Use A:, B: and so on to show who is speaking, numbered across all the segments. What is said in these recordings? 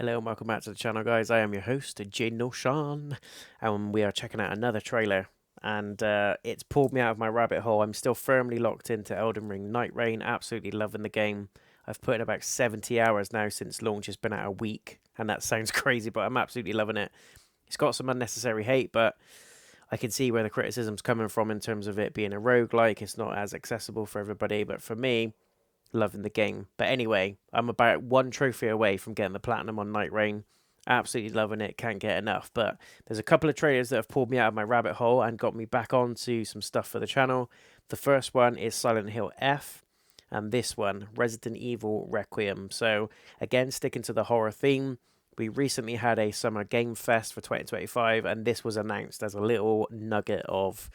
A: Hello and welcome back to the channel, guys. I am your host, Mr.Notion, and we are checking out another trailer. And it's pulled me out of my rabbit hole. I'm still firmly locked into Elden Ring Night Rain, absolutely loving the game. I've put in about 70 hours now since launch. It's been out a week, and that sounds crazy, but I'm absolutely loving it. It's got some unnecessary hate, but I can see where the criticism's coming from in terms of it being a roguelike. It's not as accessible for everybody, but for me, loving the game. But anyway, I'm about one trophy away from getting the platinum on Night Rain. Absolutely loving it, can't get enough. But there's a couple of trailers that have pulled me out of my rabbit hole and got me back onto some stuff for the channel. The first one is Silent Hill F, and this one, Resident Evil Requiem. So again, sticking to the horror theme, we recently had a Summer GameFest for 2025, and this was announced as a little nugget of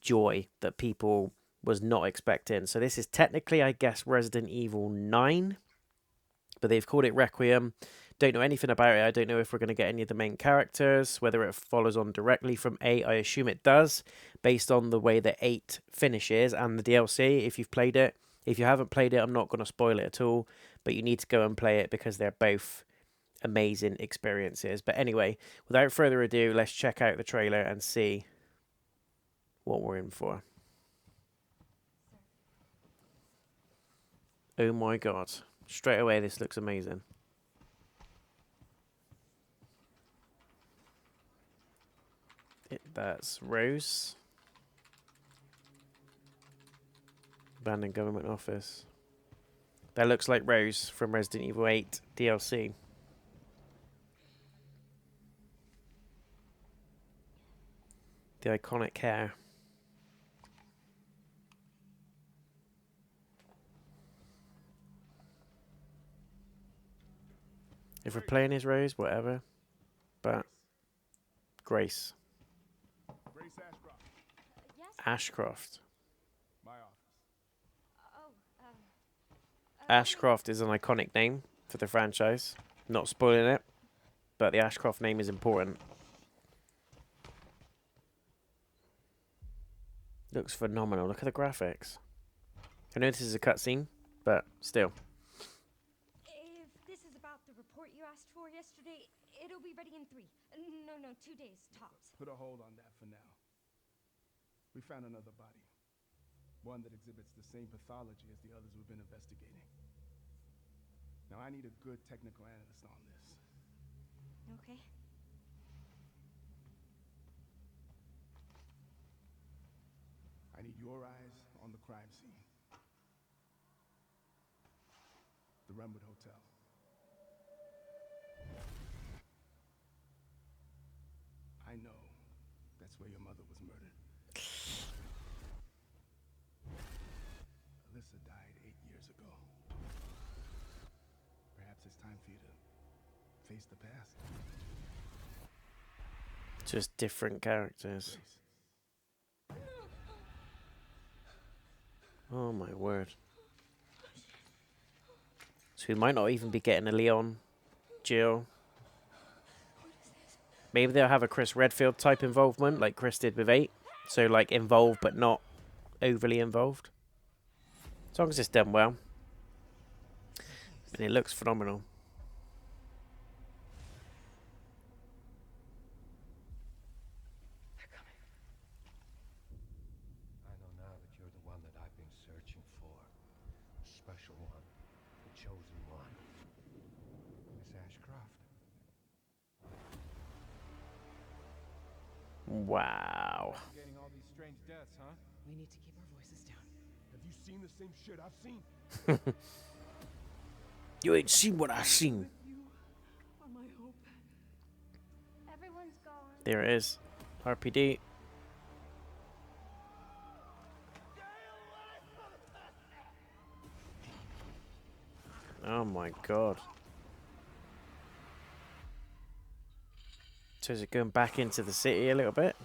A: joy that people was not expecting. So this is technically, I guess, Resident Evil 9, but they've called it Requiem. Don't know anything about it. I don't know if we're going to get any of the main characters, whether it follows on directly from 8. I assume it does, based on the way that 8 finishes and the DLC, if you've played it. If you haven't played it, I'm not going to spoil it at all, but you need to go and play it because they're both amazing experiences. But anyway, without further ado, let's check out the trailer and see what we're in for. Oh my god. Straight away, this looks amazing. That's Rose. Abandoned government office. That looks like Rose from Resident Evil 8 DLC. The iconic hair. If we're playing as Rose, whatever. But Grace.
B: Grace Ashcroft.
C: Yes?
A: Ashcroft.
B: My office.
C: Oh,
A: Ashcroft is an iconic name for the franchise. Not spoiling it, but the Ashcroft name is important. Looks phenomenal. Look at the graphics. I know this is a cutscene, but still.
C: if this is about the report you asked for yesterday, it'll be ready in 3. No, 2 days tops.
B: Put a hold on that for now. We found another body. One that exhibits the same pathology as the others we've been investigating. Now I need a good technical analyst on this.
C: Okay.
B: I need your eyes on the crime scene. The Renwood Hotel. I know that's where your mother was murdered. Alyssa died 8 years ago. Perhaps it's time for you to face the past.
A: Just different characters.
B: Grace.
A: Oh my word. So we might not even be getting a Leon, Jill. Maybe they'll have a Chris Redfield type involvement like Chris did with 8. So like involved but not overly involved. As long as it's done well. And it looks phenomenal.
D: They're coming. I know now that you're the one that I've been searching for. The special one. The chosen one. Miss Ashcroft.
A: Wow.
E: Getting all these strange deaths, huh?
F: We need to keep our voices down.
B: Have you seen the same shit I've seen?
A: You ain't seen what I seen.
F: You are my hope.
C: Everyone's gone.
A: There it is. R.P.D. Oh my god. So is it going back into the city a little bit?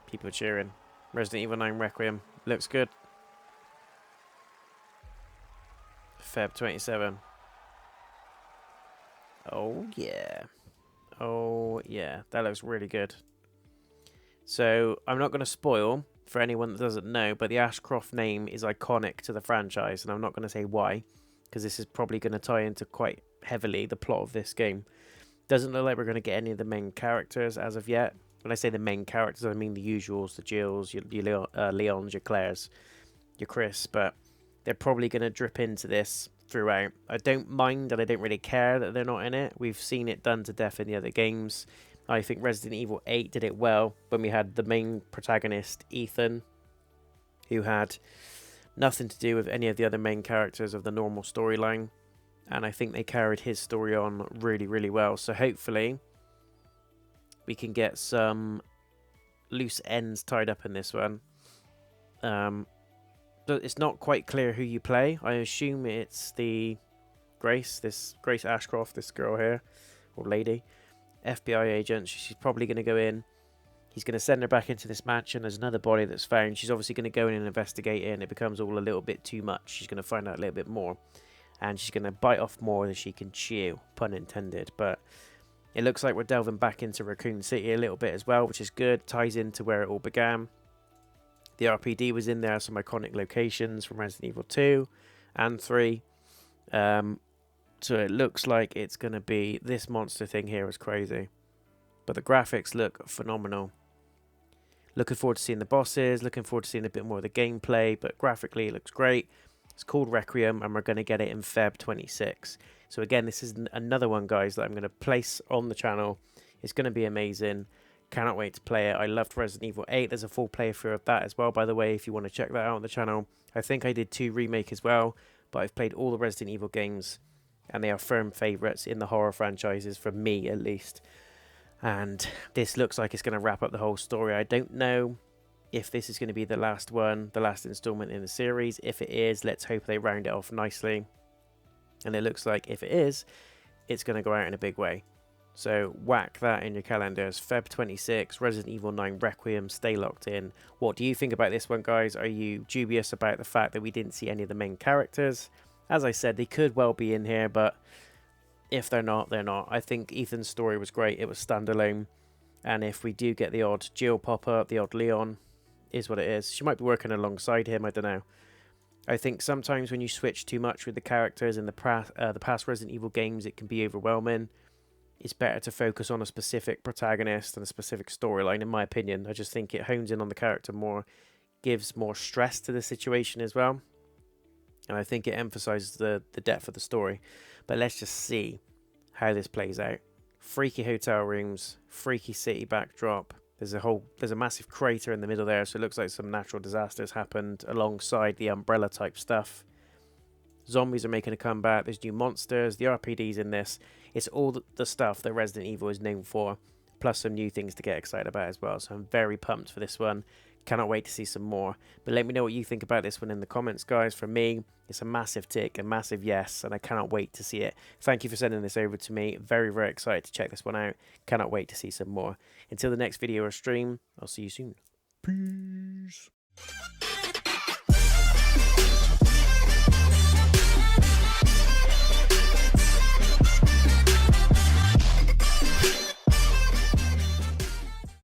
A: People cheering. Resident Evil 9 Requiem. Looks good. Feb 27. Oh yeah. Oh yeah. That looks really good. So I'm not going to spoil for anyone that doesn't know, but the Ashcroft name is iconic to the franchise, and I'm not going to say why, because this is probably going to tie into quite heavily the plot of this game. Doesn't look like we're going to get any of the main characters as of yet. When I say the main characters, I mean the usuals, the Jills, your Leons, your Claires, your Chris, but they're probably going to drip into this throughout. I don't mind and I don't really care that they're not in it. We've seen it done to death in the other games. I think Resident Evil 8 did it well when we had the main protagonist, Ethan, who had nothing to do with any of the other main characters of the normal storyline. And I think they carried his story on really, really well. So hopefully we can get some loose ends tied up in this one. It's not quite clear who you play. I assume it's the Grace Ashcroft, this girl here, or lady, FBI agent. She's probably going to go in. He's going to send her back into this mansion. There's another body that's found. She's obviously going to go in and investigate it, and it becomes all a little bit too much. She's going to find out a little bit more, and she's going to bite off more than she can chew, pun intended. But it looks like we're delving back into Racoon City a little bit as well, which is good. Ties into where it all began. The R.P.D. was in there, some iconic locations from Resident Evil 2 and 3. So it looks like it's going to be... This monster thing here is crazy. But the graphics look phenomenal. Looking forward to seeing the bosses. Looking forward to seeing a bit more of the gameplay. But graphically it looks great. It's called Requiem and we're going to get it in Feb 26. So again, this is another one, guys, that I'm going to place on the channel. It's going to be amazing. Cannot wait to play it. I loved Resident Evil 8. There's a full playthrough of that as well, by the way, if you want to check that out on the channel. I think I did 2 remake as well, but I've played all the Resident Evil games, and they are firm favourites in the horror franchises, for me at least. And this looks like it's going to wrap up the whole story. I don't know if this is going to be the last one, the last installment in the series. If it is, let's hope they round it off nicely. And it looks like if it is, it's going to go out in a big way. So whack that in your calendars. Feb 26, Resident Evil 9 Requiem, stay locked in. What do you think about this one, guys? Are you dubious about the fact that we didn't see any of the main characters? As I said, they could well be in here, but if they're not, they're not. I think Ethan's story was great. It was standalone. And if we do get the odd Jill pop up, the odd Leon, is what it is. She might be working alongside him, I don't know. I think sometimes when you switch too much with the characters in the past Resident Evil games, it can be overwhelming. It's better to focus on a specific protagonist and a specific storyline, in my opinion. I just think it hones in on the character more, gives more stress to the situation as well. And I think it emphasizes the depth of the story. But let's just see how this plays out. Freaky hotel rooms, freaky city backdrop. There's a massive crater in the middle there, so it looks like some natural disasters happened alongside the umbrella type stuff. Zombies are making a comeback. There's new monsters. The RPD's in this. It's all the stuff that Resident Evil is known for, plus some new things to get excited about as well. So I'm very pumped for this one. Cannot wait to see some more. But let me know what you think about this one in the comments, guys. For me, it's a massive tick, a massive yes, and I cannot wait to see it. Thank you for sending this over to me. Very, very excited to check this one out. Cannot wait to see some more. Until the next video or stream, I'll see you soon. Peace.